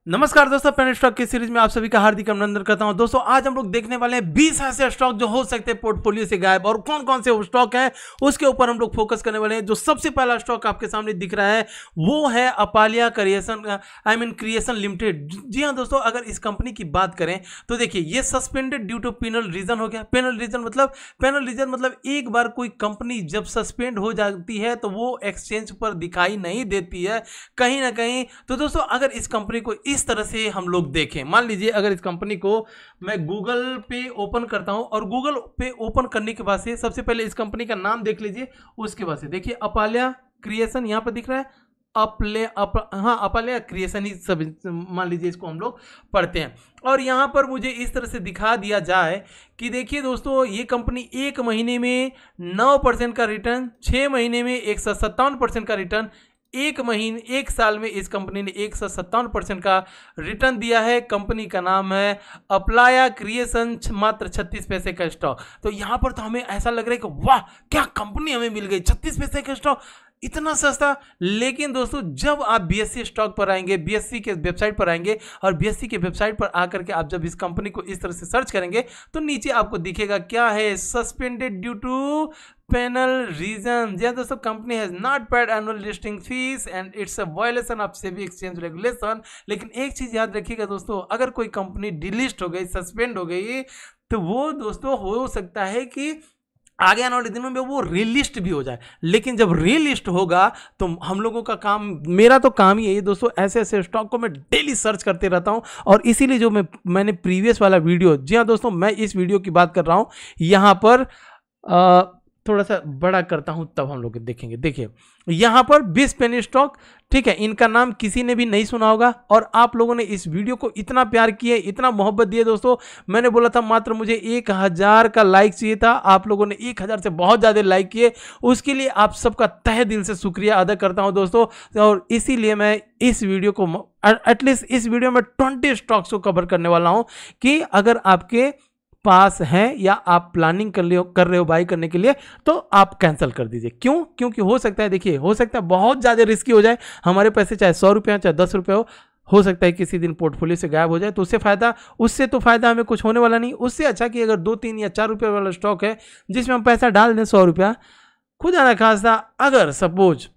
नमस्कार दोस्तों, pen stock की सीरीज में आप सभी का हार्दिक अभिनंदन करता हूं। दोस्तों आज हम लोग देखने वाले हैं 20 ऐसे स्टॉक जो हो सकते हैं पोर्टफोलियो से गायब, और कौन कौन से स्टॉक हैं उसके ऊपर हम लोग फोकस करने वाले हैं। जो सबसे पहला स्टॉक आपके सामने दिख रहा है वो है अपालिया क्रिएशन लिमिटेड। जी हाँ दोस्तों, अगर इस कंपनी की बात करें तो देखिए ये suspended due to penal reason हो गया। पेनल रीजन मतलब एक बार कोई कंपनी जब सस्पेंड हो जाती है तो वो एक्सचेंज पर दिखाई नहीं देती है कहीं ना कहीं। तो दोस्तों अगर इस कंपनी को इस तरह से हम लोग देखें, मान लीजिए अगर इस कंपनी को मैं गूगल पे ओपन करता हूं और गूगल पे ओपन करने के बाद से सबसे पहले इस कंपनी का नाम देख लीजिए, उसके बाद से देखिए अपालिया क्रिएशन यहां पर दिख रहा है। अपालिया क्रिएशन ही सब मान लीजिए इसको हम लोग पढ़ते हैं। और यहाँ पर मुझे इस तरह से दिखा दिया जाए कि देखिए दोस्तों ये कंपनी 1 महीने में 9% का रिटर्न, 6 महीने में 157% का रिटर्न, 1 साल में इस कंपनी ने 157% का रिटर्न दिया है। कंपनी का नाम है अपालिया क्रिएशन, मात्र 36 पैसे का स्टॉक। तो यहाँ पर तो हमें ऐसा लग रहा है कि वाह क्या कंपनी हमें मिल गई, 36 पैसे का स्टॉक, इतना सस्ता। लेकिन दोस्तों जब आप बीएससी स्टॉक पर आएंगे, बीएससी के वेबसाइट पर आएंगे और बीएससी के वेबसाइट पर आकर के आप जब इस कंपनी को इस तरह से सर्च करेंगे तो नीचे आपको दिखेगा क्या है, suspended due to penal reason. जी दोस्तों, company has not paid annual listing fees and it's a violation of SEBI exchange regulation. लेकिन एक चीज याद रखिएगा दोस्तों, अगर कोई कंपनी डिलिस्ट हो गई, सस्पेंड हो गई, तो वो दोस्तों हो सकता है कि आगे आने वाले दिनों में वो रीलिस्ट भी हो जाए। लेकिन जब रीलिस्ट होगा तो हम लोगों का काम, मेरा तो काम ही है ये दोस्तों, ऐसे ऐसे स्टॉक को मैं डेली सर्च करते रहता हूं। और इसीलिए जो मैंने प्रीवियस वाला वीडियो, जी हाँ दोस्तों मैं इस वीडियो की बात कर रहा हूं, यहां पर थोड़ा सा बड़ा करता हूं तब हम लोग देखेंगे। देखिए यहां पर 20 पेनी स्टॉक, ठीक है, इनका नाम किसी ने भी नहीं सुना होगा। और आप लोगों ने इस वीडियो को इतना प्यार किए, इतना मोहब्बत दिए दोस्तों। मैंने बोला था मात्र मुझे 1000 का लाइक चाहिए था, आप लोगों ने 1000 से बहुत ज़्यादा लाइक किए, उसके लिए आप सबका तहे दिल से शुक्रिया अदा करता हूं दोस्तों। और इसीलिए मैं इस वीडियो को एटलीस्ट इस वीडियो में 20 स्टॉक्स को कवर करने वाला हूं कि अगर आपके पास हैं या आप प्लानिंग कर रहे हो बाई करने के लिए तो आप कैंसिल कर दीजिए। क्यों? क्योंकि हो सकता है, देखिए हो सकता है बहुत ज़्यादा रिस्की हो जाए, हमारे पैसे चाहे 100 रुपये हो चाहे 10 रुपये हो सकता है किसी दिन पोर्टफोलियो से गायब हो जाए। तो उससे तो फायदा हमें कुछ होने वाला नहीं। उससे अच्छा कि अगर 2, 3 या 4 रुपये वाला स्टॉक है जिसमें हम पैसा डाल दें 100 रुपया, खुदा ना खास्ता अगर सपोज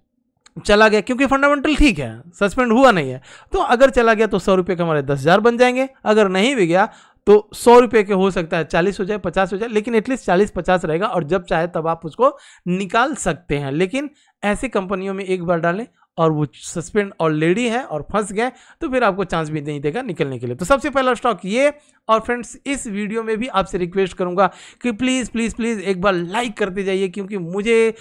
चला गया, क्योंकि फंडामेंटल ठीक है, सस्पेंड हुआ नहीं है, तो अगर चला गया तो 100 रुपये के हमारे 10,000 बन जाएंगे। अगर नहीं भी गया तो 100 रुपये के हो सकता है 40 हो जाए, 50 हो जाए, लेकिन एटलीस्ट 40-50 रहेगा और जब चाहे तब आप उसको निकाल सकते हैं। लेकिन ऐसी कंपनियों में एक बार डालें और वो सस्पेंड ऑलरेडी है और फंस गए तो फिर आपको चांस भी नहीं देगा निकलने के लिए। तो सबसे पहला स्टॉक ये। और फ्रेंड्स इस वीडियो में भी आपसे रिक्वेस्ट करूंगा कि प्लीज़ प्लीज़ प्लीज़ एक बार लाइक करते जाइए, क्योंकि मुझे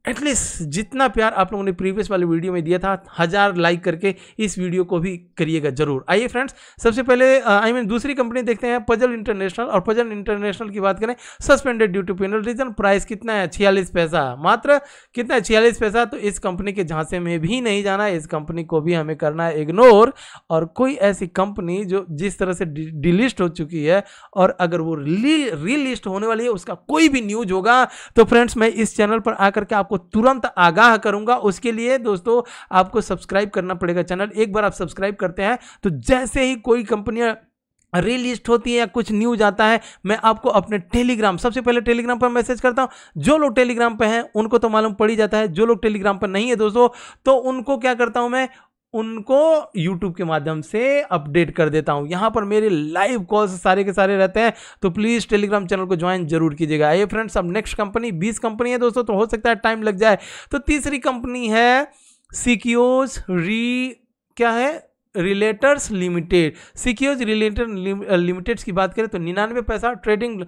एटलीस्ट जितना प्यार आप लोगों ने प्रीवियस वाले वीडियो में दिया था, 1000 लाइक करके इस वीडियो को भी करिएगा जरूर। आइए फ्रेंड्स, सबसे पहले दूसरी कंपनी देखते हैं, पजल इंटरनेशनल। और पजल इंटरनेशनल की बात करें, suspended due to penal reason, price कितना है 46 पैसा, मात्र कितना है 46 पैसा। तो इस कंपनी के झांसे में भी नहीं जाना है, इस कंपनी को भी हमें करना है इग्नोर। और कोई ऐसी कंपनी जो जिस तरह से डिलिस्ट हो चुकी है और अगर वो रीलिस्ट होने वाली है, उसका कोई भी न्यूज होगा तो फ्रेंड्स मैं इस चैनल पर आकर के आपको तुरंत आगाह करूंगा। उसके लिए दोस्तों आपको सब्सक्राइब करना पड़ेगा चैनल। एक बार आप सब्सक्राइब करते हैं तो जैसे ही कोई कंपनियां रिलिस्ट होती है या कुछ न्यूज आता है, मैं आपको अपने टेलीग्राम, सबसे पहले टेलीग्राम पर मैसेज करता हूं। जो लोग टेलीग्राम पर हैं उनको तो मालूम पड़ ही जाता है, जो लोग टेलीग्राम पर नहीं है दोस्तों तो उनको क्या करता हूं मैं, उनको YouTube के माध्यम से अपडेट कर देता हूं। यहां पर मेरे लाइव कॉल्स सारे के सारे रहते हैं, तो प्लीज टेलीग्राम चैनल को ज्वाइन जरूर कीजिएगा। आइए फ्रेंड्स, अब नेक्स्ट कंपनी, 20 कंपनी है दोस्तों, तो हो सकता है टाइम लग जाए। तो तीसरी कंपनी है सिक्योज क्या है, रिलेटर्स लिमिटेड। सिक्योज रिलेटर लिमिटेड की बात करें तो 99 पैसा, trading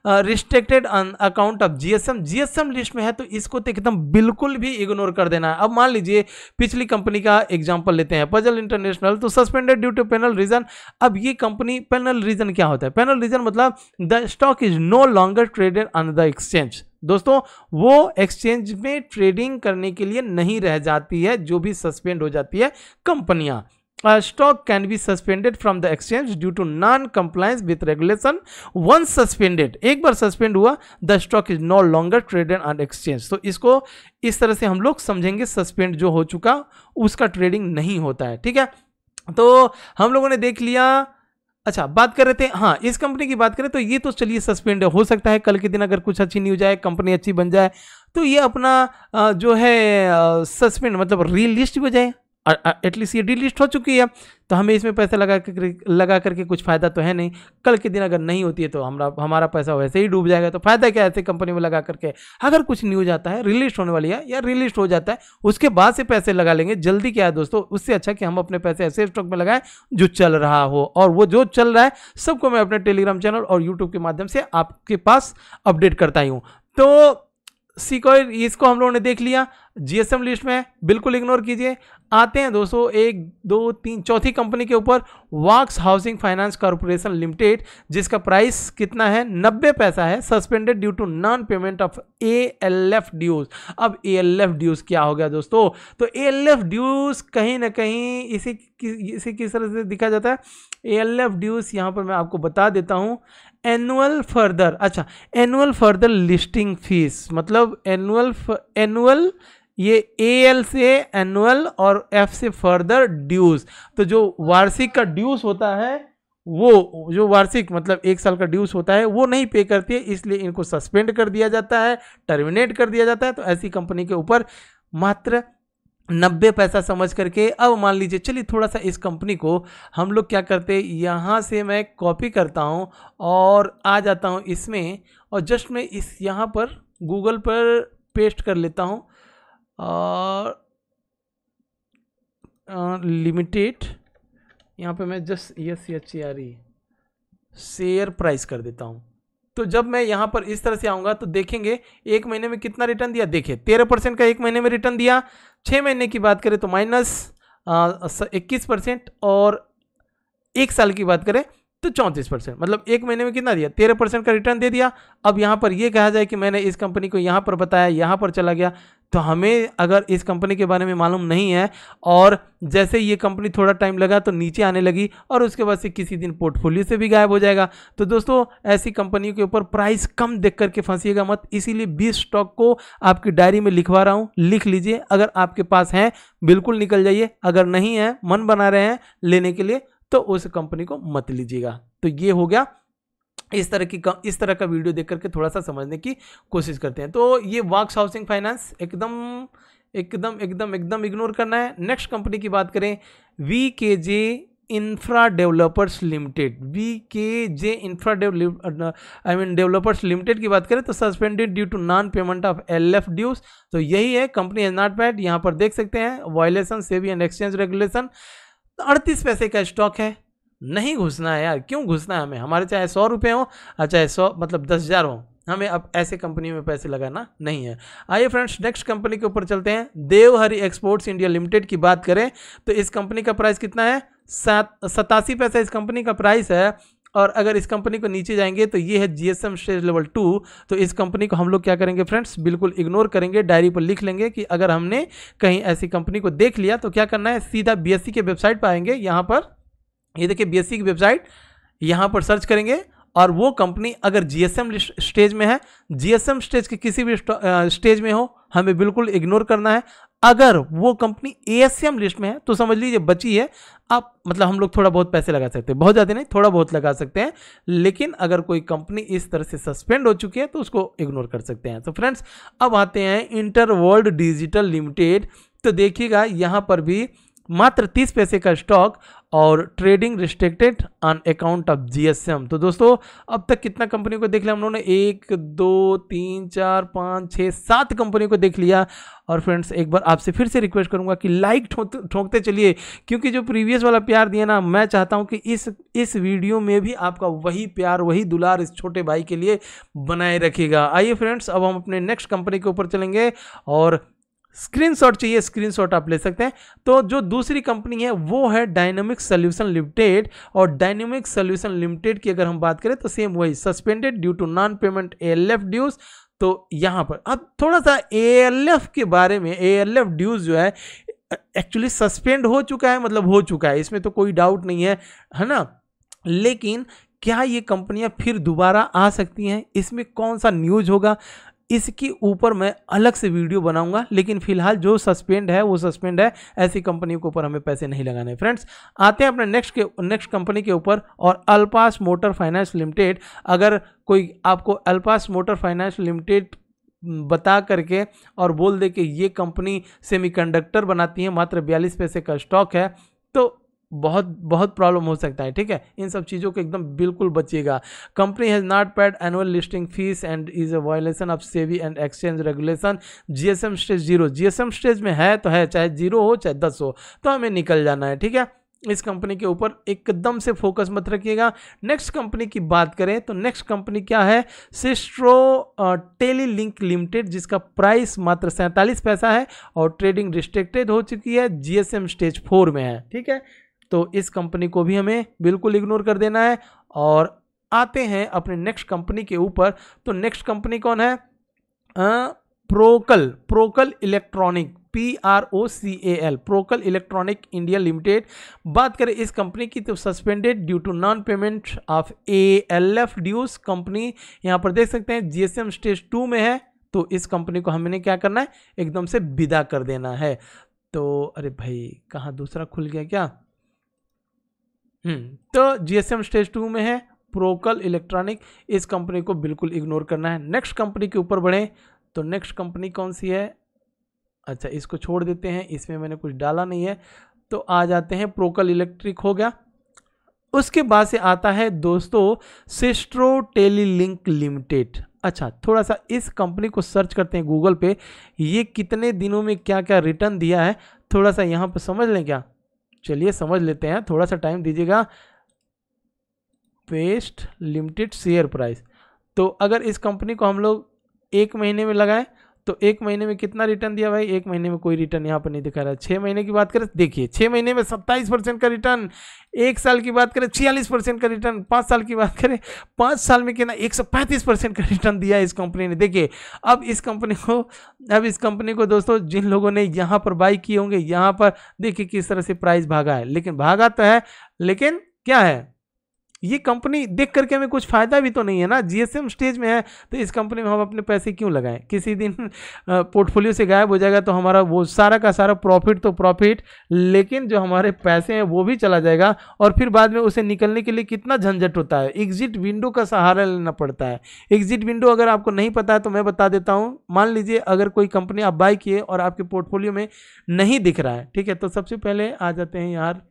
restricted account of GSM list में है, तो इसको तो एकदम बिल्कुल भी इग्नोर कर देना है। अब मान लीजिए पिछली कंपनी का एग्जांपल लेते हैं, पजल इंटरनेशनल, तो suspended due to penal reason. अब ये कंपनी, पेनल रीजन क्या होता है? पेनल रीजन मतलब the stock is no longer traded on the exchange. दोस्तों वो एक्सचेंज में ट्रेडिंग करने के लिए नहीं रह जाती है, जो भी सस्पेंड हो जाती है कंपनियां। Stock can be suspended from the exchange due to non-compliance with regulation. Once suspended, एक बार सस्पेंड हुआ, the stock is no longer traded on exchange. तो इसको इस तरह से हम लोग समझेंगे, सस्पेंड जो हो चुका उसका ट्रेडिंग नहीं होता है, ठीक है। तो हम लोगों ने देख लिया। अच्छा, बात कर रहे थे, हाँ, इस कंपनी की बात करें तो ये तो चलिए सस्पेंड हो सकता है, कल के दिन अगर कुछ अच्छी न्यूज आए, कंपनी अच्छी बन जाए तो ये अपना जो है सस्पेंड मतलब रीलिस्ट हो जाए। एटलीस्ट ये डिलिस्ट हो चुकी है तो हमें इसमें पैसा लगा करके कुछ फ़ायदा तो है नहीं। कल के दिन अगर नहीं होती है तो हमारा पैसा वैसे ही डूब जाएगा, तो फ़ायदा क्या है ऐसे कंपनी में लगा करके। अगर कुछ न्यूज आता है रिलिस्ट होने वाली है या रिलिस्ट हो जाता है उसके बाद से पैसे लगा लेंगे, जल्दी क्या है दोस्तों। उससे अच्छा कि हम अपने पैसे ऐसे स्टॉक में लगाएं जो चल रहा हो, और वो जो चल रहा है सबको मैं अपने टेलीग्राम चैनल और यूट्यूब के माध्यम से आपके पास अपडेट करता ही हूँ। तो सिक्योर इसको हम लोगों ने देख लिया, जीएसएम लिस्ट में बिल्कुल इग्नोर कीजिए। आते हैं दोस्तों 1 2 3 चौथी कंपनी के ऊपर, Vox housing finance corporation limited, जिसका प्राइस कितना है 90 पैसा है, suspended due to non payment of ALF dues. अब ALF ड्यूज क्या हो गया दोस्तों, तो ALF ड्यूज कहीं ना कहीं इसे किस तरह से दिखा जाता है। ALF ड्यूज यहाँ पर मैं आपको बता देता हूँ, एनुअल फर्दर, अच्छा एनुअल फर्दर लिस्टिंग फीस, मतलब एनुअल ये AL से एनुअल और F से फर्दर ड्यूज। तो जो वार्षिक का ड्यूज होता है, वो जो वार्षिक मतलब 1 साल का ड्यूज होता है वो नहीं पे करती है, इसलिए इनको सस्पेंड कर दिया जाता है, टर्मिनेट कर दिया जाता है। तो ऐसी कंपनी के ऊपर मात्र 90 पैसा समझ करके। अब मान लीजिए, चलिए थोड़ा सा इस कंपनी को हम लोग क्या करते हैं, यहाँ से मैं कॉपी करता हूँ और आ जाता हूँ इसमें, और जस्ट मैं इस यहाँ पर गूगल पर पेस्ट कर लेता हूँ और लिमिटेड, यहाँ पे मैं जस्ट SHARE शेयर प्राइस कर देता हूँ। तो जब मैं यहाँ पर इस तरह से आऊँगा तो देखेंगे 1 महीने में कितना रिटर्न दिया, देखिए 13% का 1 महीने में रिटर्न दिया। 6 महीने की बात करें तो -21%, और 1 साल की बात करें तो 34%, मतलब 1 महीने में कितना दिया 13% का रिटर्न दे दिया। अब यहाँ पर ये कहा जाए कि मैंने इस कंपनी को यहाँ पर बताया, यहाँ पर चला गया, तो हमें अगर इस कंपनी के बारे में मालूम नहीं है और जैसे ये कंपनी थोड़ा टाइम लगा तो नीचे आने लगी और उसके बाद से किसी दिन पोर्टफोलियो से भी गायब हो जाएगा। तो दोस्तों ऐसी कंपनियों के ऊपर प्राइस कम देख करके फंसिएगा मत, इसीलिए 20 स्टॉक को आपकी डायरी में लिखवा रहा हूँ, लिख लीजिए। अगर आपके पास है बिल्कुल निकल जाइए, अगर नहीं है मन बना रहे हैं लेने के लिए तो उस कंपनी को मत लीजिएगा। तो ये हो गया, इस तरह का वीडियो देख करके थोड़ा सा समझने की कोशिश करते हैं। तो ये वॉक्स हाउसिंग फाइनेंस एकदम इग्नोर करना है। नेक्स्ट कंपनी की बात करें, VKJ infra developers limited, VKJ infra developers limited की बात करें तो suspended due to non payment of LF dues. तो यही है, कंपनी हैज नॉट पेड, यहाँ पर देख सकते हैं violation SEBI and exchange regulation. 38 पैसे का स्टॉक है, नहीं घुसना है यार, क्यों घुसना है हमें, हमारे चाहे 100 रुपये हो चाहे 100 मतलब 10,000 हो, हमें अब ऐसे कंपनी में पैसे लगाना नहीं है। आइए फ्रेंड्स नेक्स्ट कंपनी के ऊपर चलते हैं। देवहरी एक्सपोर्ट्स इंडिया लिमिटेड की बात करें तो इस कंपनी का प्राइस कितना है, 87 पैसा इस कंपनी का प्राइस है। और अगर इस कंपनी को नीचे जाएंगे तो ये है GSM स्टेज लेवल 2। तो इस कंपनी को हम लोग क्या करेंगे फ्रेंड्स, बिल्कुल इग्नोर करेंगे, डायरी पर लिख लेंगे कि अगर हमने कहीं ऐसी कंपनी को देख लिया तो क्या करना है, सीधा BSE के वेबसाइट पर आएंगे, यहाँ पर ये देखिए BSE की वेबसाइट, यहाँ पर सर्च करेंगे और वो कंपनी अगर GSM स्टेज में है, GSM स्टेज के किसी भी स्टेज में हो, हमें बिल्कुल इग्नोर करना है। अगर वो कंपनी ASM लिस्ट में है तो समझ लीजिए बची है, आप मतलब हम लोग थोड़ा बहुत पैसे लगा सकते हैं, बहुत ज़्यादा नहीं, थोड़ा बहुत लगा सकते हैं। लेकिन अगर कोई कंपनी इस तरह से सस्पेंड हो चुकी है तो उसको इग्नोर कर सकते हैं। तो फ्रेंड्स अब आते हैं इंटरवर्ल्ड डिजिटल लिमिटेड। तो देखिएगा यहाँ पर भी मात्र 30 पैसे का स्टॉक और trading restricted on account of GSM। तो दोस्तों अब तक कितना कंपनी को देख लिया हम लोगों ने, 1 2 3 4 5 6 7 कंपनी को देख लिया। और फ्रेंड्स एक बार आपसे फिर से रिक्वेस्ट करूंगा कि लाइक ठोंकते चलिए, क्योंकि जो प्रीवियस वाला प्यार दिया ना, मैं चाहता हूं कि इस वीडियो में भी आपका वही प्यार वही दुलार इस छोटे भाई के लिए बनाए रखिएगा। आइए फ्रेंड्स अब हम अपने नेक्स्ट कंपनी के ऊपर चलेंगे और स्क्रीनशॉट चाहिए, स्क्रीनशॉट आप ले सकते हैं। तो जो दूसरी कंपनी है वो है डायनामिक सॉल्यूशन लिमिटेड। और डायनामिक सॉल्यूशन लिमिटेड की अगर हम बात करें तो सेम वही, suspended due to non payment ALF dues. तो यहाँ पर अब थोड़ा सा ALF के बारे में, ALF ड्यूज जो है एक्चुअली सस्पेंड हो चुका है, मतलब हो चुका है, इसमें तो कोई डाउट नहीं है ना। लेकिन क्या ये कंपनियां फिर दोबारा आ सकती हैं, इसमें कौन सा न्यूज होगा, इसके ऊपर मैं अलग से वीडियो बनाऊंगा, लेकिन फिलहाल जो सस्पेंड है वो सस्पेंड है, ऐसी कंपनी के ऊपर हमें पैसे नहीं लगाने। फ्रेंड्स आते हैं अपने नेक्स्ट कंपनी के ऊपर, और अल्पास मोटर फाइनेंस लिमिटेड। अगर कोई आपको अल्पास मोटर फाइनेंस लिमिटेड बता करके और बोल दे कि ये कंपनी सेमीकंडक्टर बनाती है, मात्र 42 पैसे का स्टॉक है, तो बहुत बहुत प्रॉब्लम हो सकता है। ठीक है, इन सब चीज़ों को एकदम बिल्कुल बचिएगा। Company has not paid annual listing fees and is a violation of SEBI and exchange regulation. GSM stage 0, GSM stage में है तो है, चाहे 0 हो चाहे 10 हो, तो हमें निकल जाना है। ठीक है, इस कंपनी के ऊपर एकदम से फोकस मत रखिएगा। नेक्स्ट कंपनी की बात करें तो नेक्स्ट कंपनी क्या है, सिस्ट्रो टेलीलिंक लिमिटेड, जिसका प्राइस मात्र 47 पैसा है और ट्रेडिंग रिस्ट्रिक्टेड हो चुकी है, जीएसएम स्टेज 4 में है। ठीक है, तो इस कंपनी को भी हमें बिल्कुल इग्नोर कर देना है। और आते हैं अपने नेक्स्ट कंपनी के ऊपर, तो नेक्स्ट कंपनी कौन है, Procal electronic, PROCAL, Procal electronic India limited. बात करें इस कंपनी की तो suspended due to non payment of ALF dues. Company यहाँ पर देख सकते हैं जीएसएम स्टेज 2 में है, तो इस कंपनी को हमने क्या करना है, एकदम से विदा कर देना है। तो अरे भाई कहाँ दूसरा खुल गया क्या, तो जीएसएम स्टेज 2 में है प्रोकल इलेक्ट्रॉनिक, इस कंपनी को बिल्कुल इग्नोर करना है। नेक्स्ट कंपनी के ऊपर बढ़ें तो नेक्स्ट कंपनी कौन सी है, अच्छा इसको छोड़ देते हैं, इसमें मैंने कुछ डाला नहीं है, तो आ जाते हैं प्रोकल इलेक्ट्रिक हो गया। उसके बाद से आता है दोस्तों सिस्ट्रो टेलीलिंक लिमिटेड। अच्छा थोड़ा सा इस कंपनी को सर्च करते हैं गूगल पे, ये कितने दिनों में क्या क्या रिटर्न दिया है, थोड़ा सा यहाँ पर समझ लें क्या, चलिए समझ लेते हैं, थोड़ा सा टाइम दीजिएगा। पेस्ट लिमिटेड शेयर प्राइस, तो अगर इस कंपनी को हम लोग 1 महीने में लगाएं तो 1 महीने में कितना रिटर्न दिया भाई, 1 महीने में कोई रिटर्न यहाँ पर नहीं दिखा रहा है। 6 महीने की बात करें, देखिए 6 महीने में 27% का रिटर्न, 1 साल की बात करें 46% का रिटर्न, 5 साल की बात करें 5 साल में कितना 135% का रिटर्न दिया है इस कंपनी ने। देखिए अब इस कंपनी को दोस्तों जिन लोगों ने यहाँ पर बाई किए होंगे, यहाँ पर देखिए किस तरह से प्राइस भागा है, लेकिन भागा तो है, लेकिन क्या है, ये कंपनी देख करके हमें कुछ फायदा भी तो नहीं है ना, जीएसएम स्टेज में है, तो इस कंपनी में हम अपने पैसे क्यों लगाएं। किसी दिन पोर्टफोलियो से गायब हो जाएगा तो हमारा वो सारा का सारा प्रॉफिट तो प्रॉफिट, लेकिन जो हमारे पैसे हैं वो भी चला जाएगा, और फिर बाद में उसे निकलने के लिए कितना झंझट होता है, एग्जिट विंडो का सहारा लेना पड़ता है। एग्जिट विंडो अगर आपको नहीं पता है तो मैं बता देता हूँ। मान लीजिए अगर कोई कंपनी आप बाय किए और आपके पोर्टफोलियो में नहीं दिख रहा है, ठीक है, तो सबसे पहले आ जाते हैं यार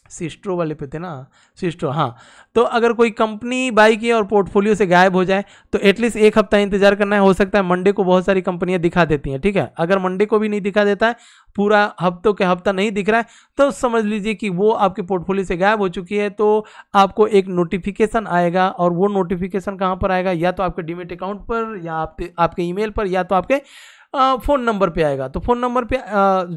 सिस्ट्रो वाले पे थे ना, सिस्ट्रो, हाँ, तो अगर कोई कंपनी बाई की और पोर्टफोलियो से गायब हो जाए तो एटलीस्ट 1 हफ्ता इंतजार करना है। हो सकता है मंडे को बहुत सारी कंपनियां दिखा देती हैं, ठीक है, अगर मंडे को भी नहीं दिखा देता है, पूरा हफ्तों के हफ्ता नहीं दिख रहा है, तो समझ लीजिए कि वो आपके पोर्टफोलियो से गायब हो चुकी है। तो आपको एक नोटिफिकेशन आएगा, और वो नोटिफिकेशन कहाँ पर आएगा, या तो आपके डीमेट अकाउंट पर, या आपके ईमेल पर, या तो आपके फ़ोन नंबर पे आएगा। तो फ़ोन नंबर पे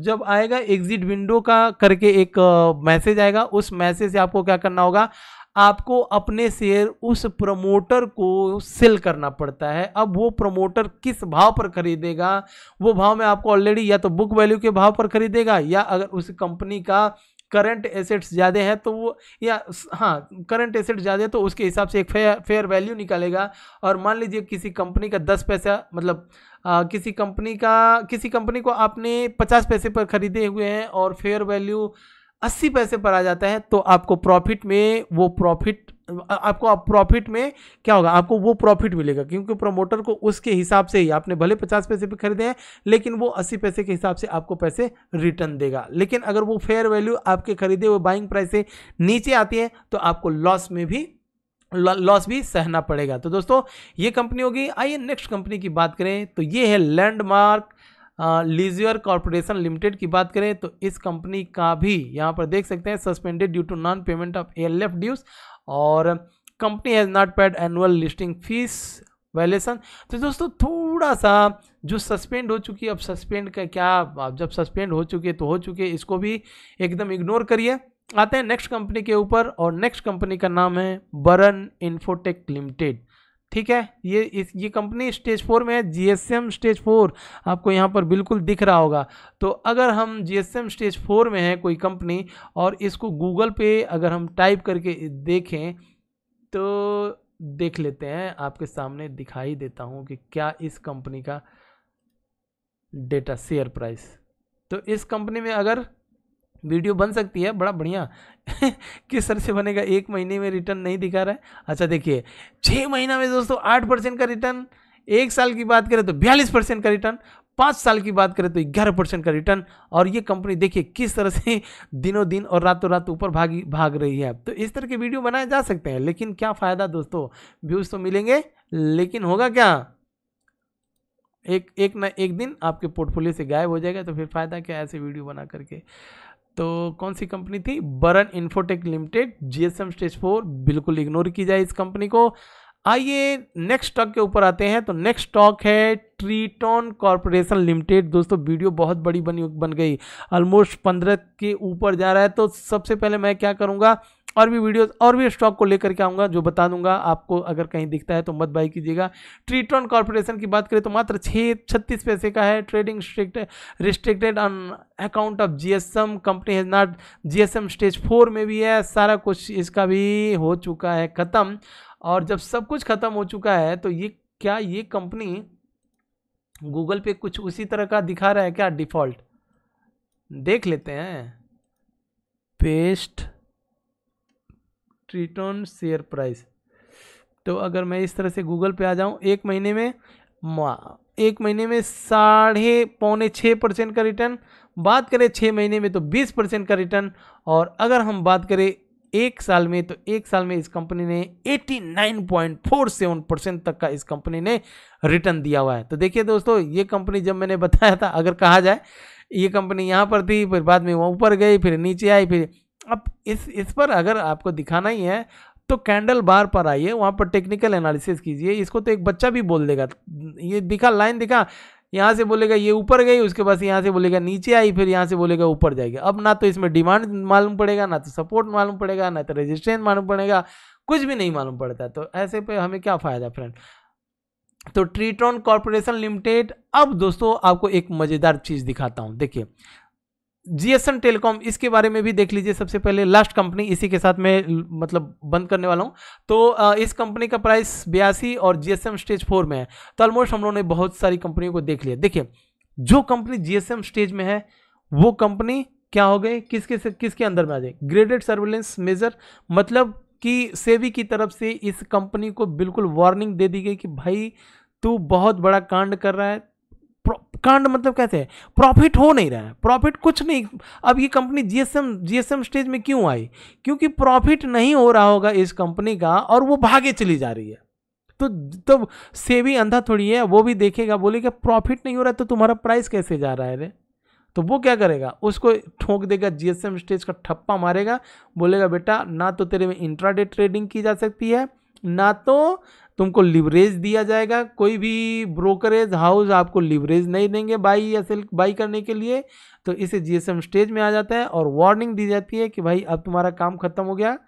जब आएगा एग्जिट विंडो का करके एक मैसेज आएगा, उस मैसेज से आपको क्या करना होगा, आपको अपने शेयर उस प्रमोटर को सेल करना पड़ता है। अब वो प्रमोटर किस भाव पर खरीदेगा, वो भाव में आपको ऑलरेडी या तो बुक वैल्यू के भाव पर खरीदेगा, या अगर उस कंपनी का करंट एसेट्स ज़्यादा है तो वो, या हाँ करंट एसेट्स ज़्यादा है तो उसके हिसाब से एक फेयर वैल्यू निकालेगा। और मान लीजिए किसी कंपनी का 10 पैसा, मतलब किसी कंपनी को आपने 50 पैसे पर खरीदे हुए हैं और फेयर वैल्यू 80 पैसे पर आ जाता है, तो आपको प्रॉफिट में क्या होगा, आपको वो प्रॉफिट मिलेगा, क्योंकि प्रमोटर को उसके हिसाब से ही, आपने भले 50 पैसे पे खरीदे हैं लेकिन वो 80 पैसे के हिसाब से आपको पैसे रिटर्न देगा। लेकिन अगर वो फेयर वैल्यू आपके खरीदे हुए बाइंग प्राइस से नीचे आती है तो आपको लॉस भी सहना पड़ेगा। तो दोस्तों ये कंपनी होगी। आइए नेक्स्ट कंपनी की बात करें तो ये है लैंडमार्क लीजियर कॉर्पोरेशन लिमिटेड की बात करें तो इस कंपनी का भी यहाँ पर देख सकते हैं suspended due to non payment of ALF dues, और company has not paid annual listing fees violation. तो दोस्तों थोड़ा सा जो सस्पेंड हो चुकी है, अब सस्पेंड का क्या, अब जब सस्पेंड हो चुके तो हो चुके, इसको भी एकदम इग्नोर करिए। आते हैं नेक्स्ट कंपनी के ऊपर, और नेक्स्ट कंपनी का नाम है बरन इन्फोटेक लिमिटेड। ठीक है, ये कंपनी स्टेज 4 में है, जीएसएम स्टेज 4 आपको यहाँ पर बिल्कुल दिख रहा होगा। तो अगर हम जीएसएम स्टेज 4 में है कोई कंपनी और इसको गूगल पे अगर हम टाइप करके देखें तो देख लेते हैं, आपके सामने दिखाई देता हूं कि क्या इस कंपनी का डेटा शेयर प्राइस। तो इस कंपनी में अगर वीडियो बन सकती है, बड़ा बढ़िया किस तरह से बनेगा, 1 महीने में रिटर्न नहीं दिखा रहा है। अच्छा देखिए 6 महीना में दोस्तों 8% का रिटर्न, 1 साल की बात करें तो 42% का रिटर्न, 5 साल की बात करें तो 11% का रिटर्न। और ये कंपनी देखिए किस तरह से दिनों दिन और रातों रात ऊपर भाग रही है। तो इस तरह के वीडियो बनाए जा सकते हैं, लेकिन क्या फ़ायदा दोस्तों, व्यूज़ तो मिलेंगे लेकिन होगा क्या, एक ना एक दिन आपके पोर्टफोलियो से गायब हो जाएगा। तो फिर फ़ायदा क्या ऐसे वीडियो बना करके। तो कौन सी कंपनी थी, बरन इन्फोटेक लिमिटेड, जीएसएम स्टेज 4, बिल्कुल इग्नोर की जाए इस कंपनी को। आइए नेक्स्ट स्टॉक के ऊपर आते हैं। तो नेक्स्ट स्टॉक है ट्रीटोन कॉर्पोरेशन लिमिटेड। दोस्तों वीडियो बहुत बड़ी बन गई, ऑलमोस्ट 15 के ऊपर जा रहा है। तो सबसे पहले मैं क्या करूंगा, और भी वीडियोस और भी स्टॉक को लेकर के आऊँगा जो बता दूंगा आपको, अगर कहीं दिखता है तो मत बाई कीजिएगा। ट्रीटोन कॉर्पोरेशन की बात करें तो मात्र 36 पैसे का है, trading restricted on account of GSM, company has not, GSM stage 4 में भी है, सारा कुछ इसका भी हो चुका है ख़त्म। और जब सब कुछ ख़त्म हो चुका है तो ये क्या, ये कंपनी गूगल पे कुछ उसी तरह का दिखा रहा है क्या डिफ़ॉल्ट, देख लेते हैं। पेस्ट ट्रीटोन शेयर प्राइस। तो अगर मैं इस तरह से गूगल पे आ जाऊं, 1 महीने में 5.25% का रिटर्न, बात करें 6 महीने में तो 20% का रिटर्न, और अगर हम बात करें 1 साल में तो 1 साल में इस कंपनी ने 89.47% तक का इस कंपनी ने रिटर्न दिया हुआ है। तो देखिए दोस्तों, ये कंपनी जब मैंने बताया था, अगर कहा जाए ये कंपनी यहाँ पर थी, फिर बाद में वो ऊपर गई, फिर नीचे आई, फिर अब इस पर अगर आपको दिखाना ही है तो कैंडल बार पर आइए, वहाँ पर टेक्निकल एनालिसिस कीजिए। इसको तो एक बच्चा भी बोल देगा, ये दिखा, लाइन दिखा, यहाँ से बोलेगा ये ऊपर गई, उसके बाद यहाँ से बोलेगा नीचे आई, फिर यहाँ से बोलेगा ऊपर जाएगी। अब ना तो इसमें डिमांड मालूम पड़ेगा, ना तो सपोर्ट मालूम पड़ेगा, ना तो रेजिस्टेंस मालूम पड़ेगा, कुछ भी नहीं मालूम पड़ता। तो ऐसे पे हमें क्या फ़ायदा फ्रेंड। तो ट्रीटोन कॉर्पोरेशन लिमिटेड। अब दोस्तों आपको एक मज़ेदार चीज़ दिखाता हूँ, देखिए जीएसएम टेलीकॉम, इसके बारे में भी देख लीजिए। सबसे पहले लास्ट कंपनी, इसी के साथ मैं मतलब बंद करने वाला हूं। तो इस कंपनी का प्राइस 82 और जीएसएम स्टेज 4 में है। तो ऑलमोस्ट हम लोगों ने बहुत सारी कंपनियों को देख लिया। देखिए जो कंपनी जीएसएम स्टेज में है वो कंपनी क्या हो गई, किसके अंदर में आ जाए, ग्रेडेड सर्विलेंस मेजर, मतलब कि सेबी की तरफ से इस कंपनी को बिल्कुल वार्निंग दे दी गई कि भाई तू बहुत बड़ा कांड कर रहा है। कांड मतलब कैसे है, प्रॉफिट हो नहीं रहा है, प्रॉफिट कुछ नहीं। अब ये कंपनी जीएसएम स्टेज में क्यों आई, क्योंकि प्रॉफिट नहीं हो रहा होगा इस कंपनी का और वो भागे चली जा रही है। तो सेबी अंधा थोड़ी है, वो भी देखेगा, बोलेगा प्रॉफिट नहीं हो रहा है तो तुम्हारा प्राइस कैसे जा रहा है रे। तो वो क्या करेगा, उसको ठोक देगा, जीएसएम स्टेज का ठप्पा मारेगा, बोलेगा बेटा ना तो तेरे में इंट्राडे ट्रेडिंग की जा सकती है, ना तो तुमको लिवरेज दिया जाएगा, कोई भी ब्रोकरेज हाउस आपको लिवरेज नहीं देंगे बाई या सेल बाई करने के लिए। तो इसे जीएसएम स्टेज में आ जाता है और वार्निंग दी जाती है कि भाई अब तुम्हारा काम खत्म हो गया,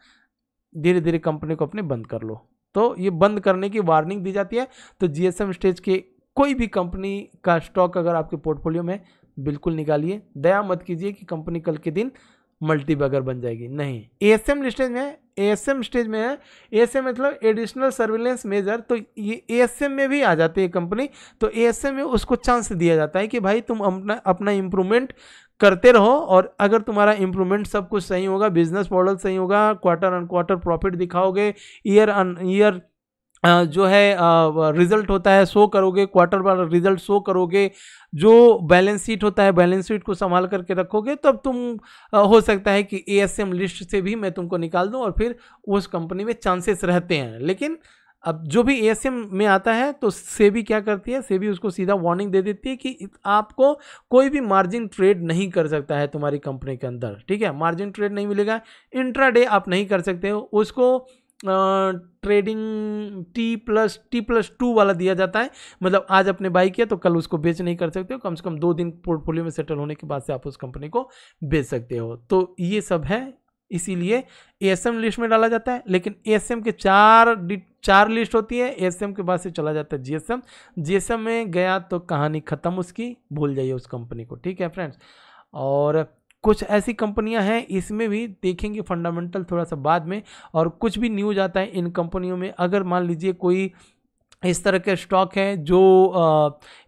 धीरे धीरे कंपनी को अपने बंद कर लो। तो ये बंद करने की वार्निंग दी जाती है। तो जीएसएम स्टेज के कोई भी कंपनी का स्टॉक अगर आपके पोर्टफोलियो में, बिल्कुल निकालिए, दया मत कीजिए कि कंपनी कल के दिन मल्टी बैगर बन जाएगी, नहीं। एएसएम स्टेज में है, एएसएम स्टेज में है, एएसएम मतलब एडिशनल सर्विलेंस मेजर। तो ये एएसएम में भी आ जाती है कंपनी। तो एएसएम में उसको चांस दिया जाता है कि भाई तुम अपना इम्प्रूवमेंट करते रहो, और अगर तुम्हारा इम्प्रूवमेंट सब कुछ सही होगा, बिजनेस मॉडल सही होगा, क्वार्टर ऑन क्वार्टर प्रॉफिट दिखाओगे, ईयर ऑन ईयर जो है रिजल्ट होता है शो करोगे, क्वार्टर वाला रिजल्ट शो करोगे, जो बैलेंस शीट होता है बैलेंस शीट को संभाल करके रखोगे, तब तुम हो सकता है कि एएसएम लिस्ट से भी मैं तुमको निकाल दूं और फिर उस कंपनी में चांसेस रहते हैं। लेकिन अब जो भी एएसएम में आता है तो सेबी क्या करती है, सेबी उसको सीधा वार्निंग दे देती है कि आपको कोई भी मार्जिन ट्रेड नहीं कर सकता है तुम्हारी कंपनी के अंदर, ठीक है, मार्जिन ट्रेड नहीं मिलेगा, इंट्राडे आप नहीं कर सकते हो, उसको ट्रेडिंग T+2 वाला दिया जाता है। मतलब आज आपने बाई किया तो कल उसको बेच नहीं कर सकते हो, कम से कम 2 दिन पोर्टफोलियो में सेटल होने के बाद से आप उस कंपनी को बेच सकते हो। तो ये सब है, इसीलिए एएसएम लिस्ट में डाला जाता है। लेकिन एएसएम के चार लिस्ट होती है, एएसएम के बाद से चला जाता है जीएसएम। जीएसएम में गया तो कहानी खत्म उसकी, भूल जाइए उस कंपनी को, ठीक है फ्रेंड्स। और कुछ ऐसी कंपनियां हैं, इसमें भी देखेंगे फंडामेंटल थोड़ा सा बाद में। और कुछ भी न्यूज आता है इन कंपनियों में, अगर मान लीजिए कोई इस तरह के स्टॉक हैं जो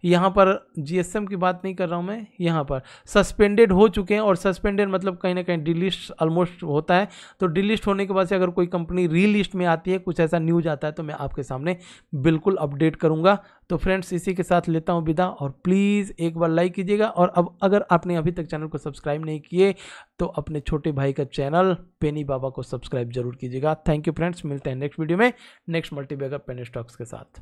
यहाँ पर जीएसएम की बात नहीं कर रहा हूँ मैं, यहाँ पर सस्पेंडेड हो चुके हैं, और सस्पेंडेड मतलब कहीं ना कहीं डिलिस्ट ऑलमोस्ट होता है, तो डिलिस्ट होने के बाद से अगर कोई कंपनी रीलिस्ट में आती है, कुछ ऐसा न्यूज आता है, तो मैं आपके सामने बिल्कुल अपडेट करूँगा। तो फ्रेंड्स इसी के साथ लेता हूँ विदा, और प्लीज़ एक बार लाइक कीजिएगा, और अब अगर आपने अभी तक चैनल को सब्सक्राइब नहीं किए तो अपने छोटे भाई का चैनल पेनी बाबा को सब्सक्राइब जरूर कीजिएगा। थैंक यू फ्रेंड्स, मिलते हैं नेक्स्ट वीडियो में नेक्स्ट मल्टीबैगर पेनी स्टॉक्स के साथ।